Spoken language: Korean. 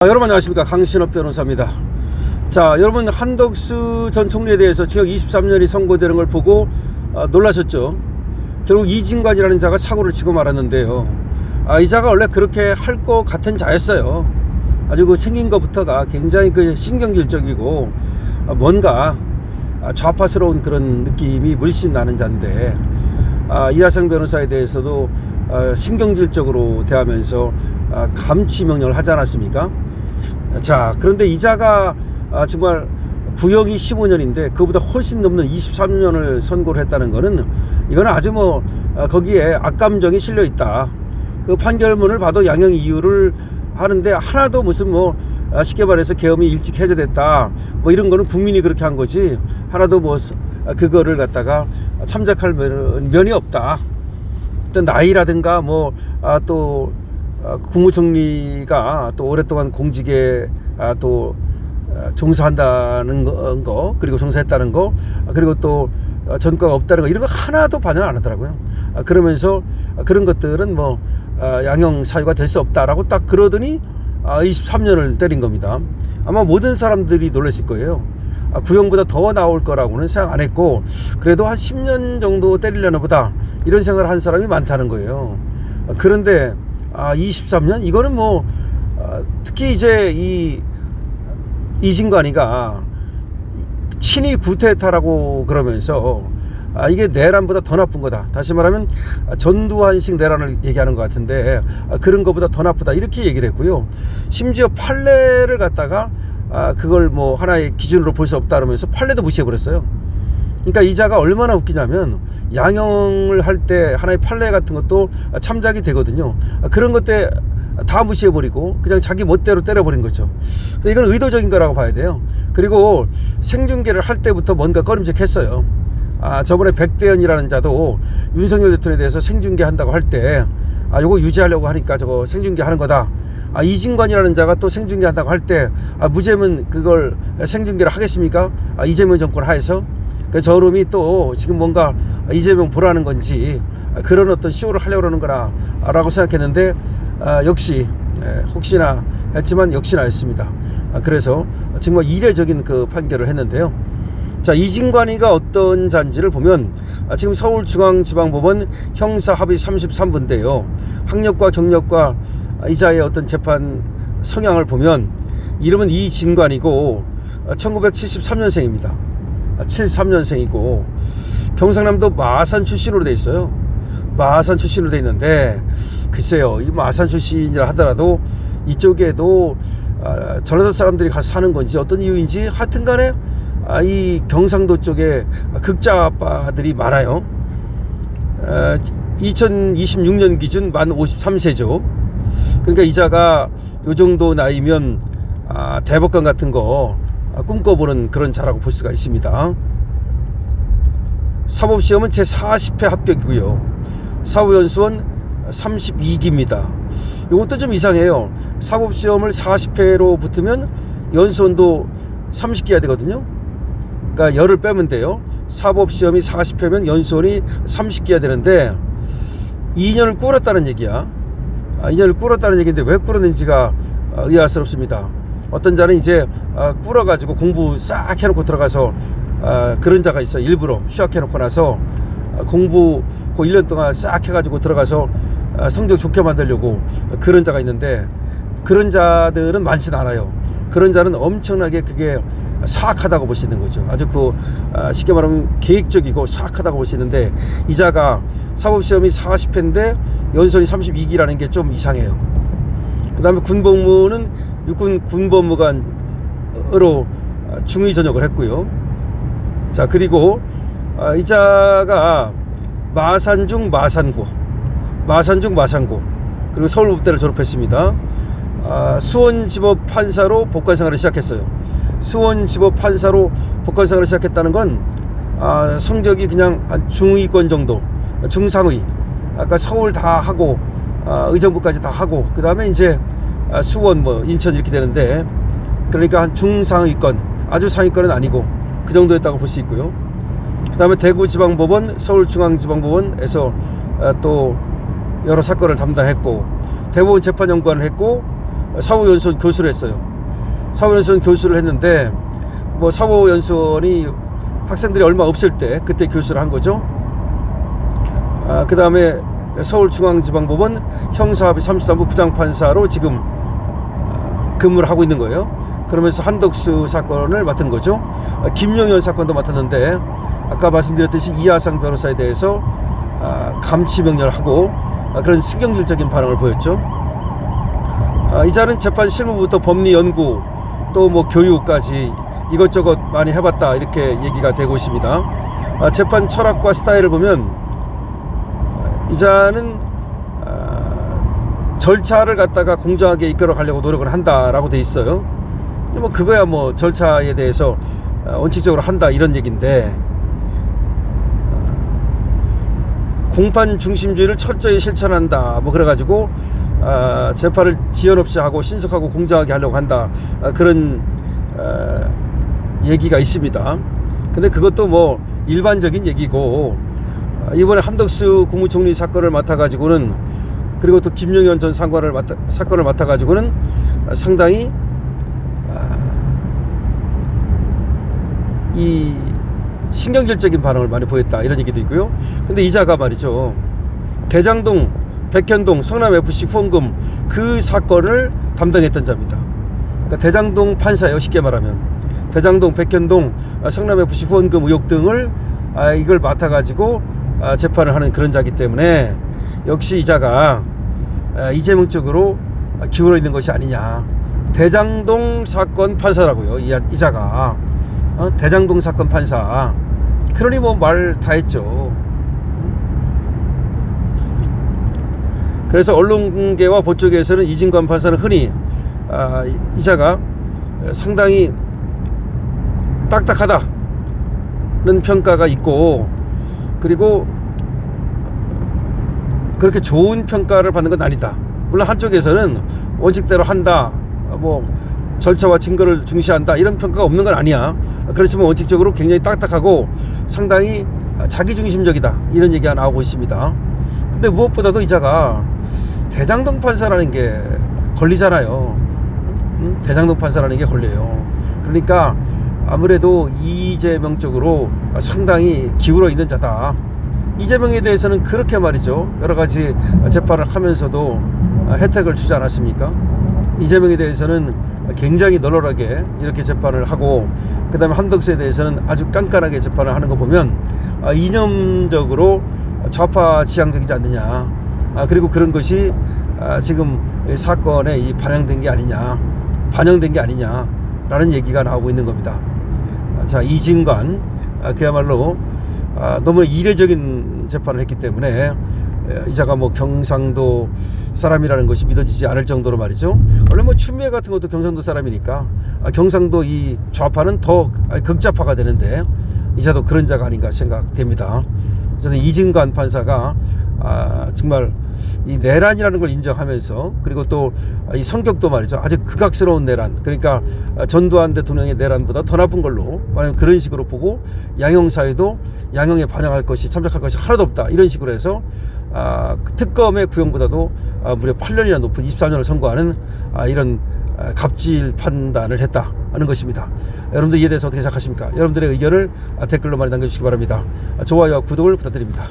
여러분 안녕하십니까, 강신업 변호사입니다. 자, 여러분 한덕수 전 총리에 대해서 징역 23년이 선고되는 걸 보고 놀라셨죠. 결국 이진관이라는 자가 사고를 치고 말았는데요. 이 자가 원래 그렇게 할 것 같은 자였어요. 아주 그 생긴 것부터가 굉장히 그 신경질적이고 뭔가 좌파스러운 그런 느낌이 물씬 나는 자인데, 이하성 변호사에 대해서도 신경질적으로 대하면서 감치 명령을 하지 않았습니까? 자, 그런데 이자가 정말 구형이 15년인데 그보다 훨씬 넘는 23년을 선고를 했다는 거는, 이거는 아주 거기에 악감정이 실려 있다. 그 판결문을 봐도 양형 이유를 하는데 하나도 무슨 쉽게 말해서 계엄이 일찍 해제됐다 이런 거는 국민이 그렇게 한 거지, 하나도 그거를 갖다가 참작할 면이 없다. 또 나이라든가 또 국무총리가 또 오랫동안 공직에 또 종사한다는 거, 그리고 종사했다는 거, 그리고 또 전과가 없다는 거, 이런 거 하나도 반영 안 하더라고요. 그러면서 그런 것들은 양형 사유가 될 수 없다라고 딱 그러더니 23년을 때린 겁니다. 아마 모든 사람들이 놀랐을 거예요. 구형보다 더 나올 거라고는 생각 안 했고, 그래도 한 10년 정도 때리려나 보다, 이런 생각을 한 사람이 많다는 거예요. 그런데 23년? 이거는 특히 이제 이진관이가 친위 구태타라고 그러면서 이게 내란보다 더 나쁜 거다. 다시 말하면 전두환식 내란을 얘기하는 것 같은데, 그런 것보다 더 나쁘다, 이렇게 얘기를 했고요. 심지어 판례를 갖다가 그걸 하나의 기준으로 볼 수 없다 그러면서 판례도 무시해버렸어요. 그러니까 이자가 얼마나 웃기냐면, 양형을 할 때 하나의 판례 같은 것도 참작이 되거든요. 그런 것 때 다 무시해버리고 그냥 자기 멋대로 때려버린 거죠. 이건 의도적인 거라고 봐야 돼요. 그리고 생중계를 할 때부터 뭔가 꺼림칙했어요. 저번에 백대현이라는 자도 윤석열 대통령에 대해서 생중계 한다고 할 때 요거 유지하려고 하니까 저거 생중계 하는 거다. 이진관이라는 자가 또 생중계 한다고 할 때 무죄면 그걸 생중계를 하겠습니까? 이재명 정권 하에서. 저놈이 또 지금 뭔가 이재명 보라는 건지 그런 어떤 쇼를 하려고 그러는 거라 라고 생각했는데, 역시 혹시나 했지만 역시나 했습니다. 그래서 정말 이례적인 그 판결을 했는데요. 자, 이진관이가 어떤 자인지를 보면, 지금 서울중앙지방법원 형사합의 33부인데요. 학력과 경력과 이자의 어떤 재판 성향을 보면 이름은 이진관이고 1973년생입니다. 73년생이고 경상남도 마산 출신으로 돼 있어요. 마산 출신으로 돼 있는데, 글쎄요, 이 마산 출신이라 하더라도 이쪽에도 전라도 사람들이 가서 사는 건지 어떤 이유인지 하여튼 간에 이 경상도 쪽에 극자아빠들이 많아요. 2026년 기준 만 53세죠. 그러니까 이자가 요 정도 나이면 대법관 같은 거 꿈꿔보는 그런 자라고 볼 수가 있습니다. 사법시험은 제40회 합격이고요. 사후연수원 32기입니다. 이것도 좀 이상해요. 사법시험을 40회로 붙으면 연수원도 30기야 되거든요. 그러니까 열을 빼면 돼요. 사법시험이 40회면 연수원이 30기야 되는데 2년을 꿇었다는 얘기야. 2년을 꿇었다는 얘기인데 왜 꿇었는지가 의아스럽습니다. 어떤 자는 이제 꿇어가지고 공부 싹 해놓고 들어가서 그런 자가 있어. 일부러 휴학해놓고 나서 공부 그 1년 동안 싹 해가지고 들어가서 성적 좋게 만들려고 그런 자가 있는데, 그런 자들은 많지는 않아요. 그런 자는 엄청나게 그게 사악하다고 볼 수 있는 거죠. 아주 쉽게 말하면 계획적이고 사악하다고 볼 수 있는데, 이 자가 사법시험이 40회인데 연수원이 32기라는 게 좀 이상해요. 그 다음에 군복무는 육군 군법무관으로 중위 전역을 했고요. 자, 그리고 이 자가 마산중 마산고, 그리고 서울법대를 졸업했습니다. 수원지법 판사로 법관생활을 시작했어요. 수원지법 판사로 법관생활을 시작했다는 건 성적이 그냥 한 중위권 정도, 중상위, 아까 서울 다 하고 의정부까지 다 하고 그 다음에 이제 수원 인천 이렇게 되는데, 그러니까 한 중상위권, 아주 상위권은 아니고 그 정도였다고 볼 수 있고요. 그 다음에 대구지방법원, 서울중앙지방법원에서 또 여러 사건을 담당했고, 대법원 재판연구원을 했고, 사법연수원 교수를 했어요. 사법연수원 교수를 했는데 뭐 사법연수원이 학생들이 얼마 없을 때 그때 교수를 한 거죠. 그 다음에 서울중앙지방법원 형사합의 33부 부장판사로 지금 근무를 하고 있는 거예요. 그러면서 한덕수 사건을 맡은 거죠. 김용현 사건도 맡았는데 아까 말씀드렸듯이 이하상 변호사에 대해서 감치 명령을 하고 그런 신경질적인 반응을 보였죠. 이자는 재판 실무부터 법리 연구 또 뭐 교육까지 이것저것 많이 해봤다 이렇게 얘기가 되고 있습니다. 재판 철학과 스타일을 보면 이자는 절차를 갖다가 공정하게 이끌어 가려고 노력을 한다라고 돼 있어요. 뭐 그거야 뭐 절차에 대해서 원칙적으로 한다 이런 얘기인데 공판 중심주의를 철저히 실천한다 뭐 그래가지고 재판을 지연 없이 하고 신속하고 공정하게 하려고 한다 그런 얘기가 있습니다. 근데 그것도 뭐 일반적인 얘기고 이번에 한덕수 국무총리 사건을 맡아가지고는 그리고 또 김용현 전 사건을 맡아가지고는 상당히 이 신경질적인 반응을 많이 보였다 이런 얘기도 있고요. 근데 이자가 말이죠, 대장동, 백현동, 성남FC 후원금 그 사건을 담당했던 자입니다. 그러니까 대장동 판사예요. 쉽게 말하면 대장동, 백현동, 성남FC 후원금 의혹 등을 이걸 맡아가지고 재판을 하는 그런 자이기 때문에 역시 이자가 이재명 쪽으로 기울어 있는 것이 아니냐. 대장동 사건 판사라고요. 이자가 대장동 사건 판사. 그러니 뭐 말 다 했죠. 그래서 언론계와 법조계에서는 이진관 판사는 흔히 이자가 상당히 딱딱하다는 평가가 있고, 그리고 그렇게 좋은 평가를 받는 건 아니다. 물론 한쪽에서는 원칙대로 한다, 뭐 절차와 증거를 중시한다 이런 평가가 없는 건 아니야. 그렇지만 원칙적으로 굉장히 딱딱하고 상당히 자기중심적이다 이런 얘기가 나오고 있습니다. 근데 무엇보다도 이자가 대장동 판사라는 게 걸리잖아요. 대장동 판사라는 게 걸려요. 그러니까 아무래도 이재명 쪽으로 상당히 기울어 있는 자다. 이재명에 대해서는 그렇게 말이죠, 여러 가지 재판을 하면서도 혜택을 주지 않았습니까? 이재명에 대해서는 굉장히 널널하게 이렇게 재판을 하고, 그 다음에 한덕수에 대해서는 아주 깐깐하게 재판을 하는 거 보면 이념적으로 좌파 지향적이지 않느냐, 그리고 그런 것이 지금 사건에 반영된 게 아니냐라는 얘기가 나오고 있는 겁니다. 자, 이진관 그야말로 너무 이례적인 재판을 했기 때문에 이자가 뭐 경상도 사람이라는 것이 믿어지지 않을 정도로 말이죠. 원래 뭐 추미애 같은 것도 경상도 사람이니까 경상도 이 좌파는 더 극좌파가 되는데 이자도 그런 자가 아닌가 생각됩니다. 저는 이진관 판사가 정말 이 내란이라는 걸 인정하면서, 그리고 또 이 성격도 말이죠, 아주 극악스러운 내란, 그러니까 전두환 대통령의 내란보다 더 나쁜 걸로 만약 그런 식으로 보고, 양형사에도 양형에 반영할 것이, 참작할 것이 하나도 없다 이런 식으로 해서 특검의 구형보다도 무려 8년이나 높은 23년을 선고하는 이런 갑질 판단을 했다 하는 것입니다. 여러분들 이에 대해서 어떻게 생각하십니까? 여러분들의 의견을 댓글로 많이 남겨주시기 바랍니다. 좋아요와 구독을 부탁드립니다.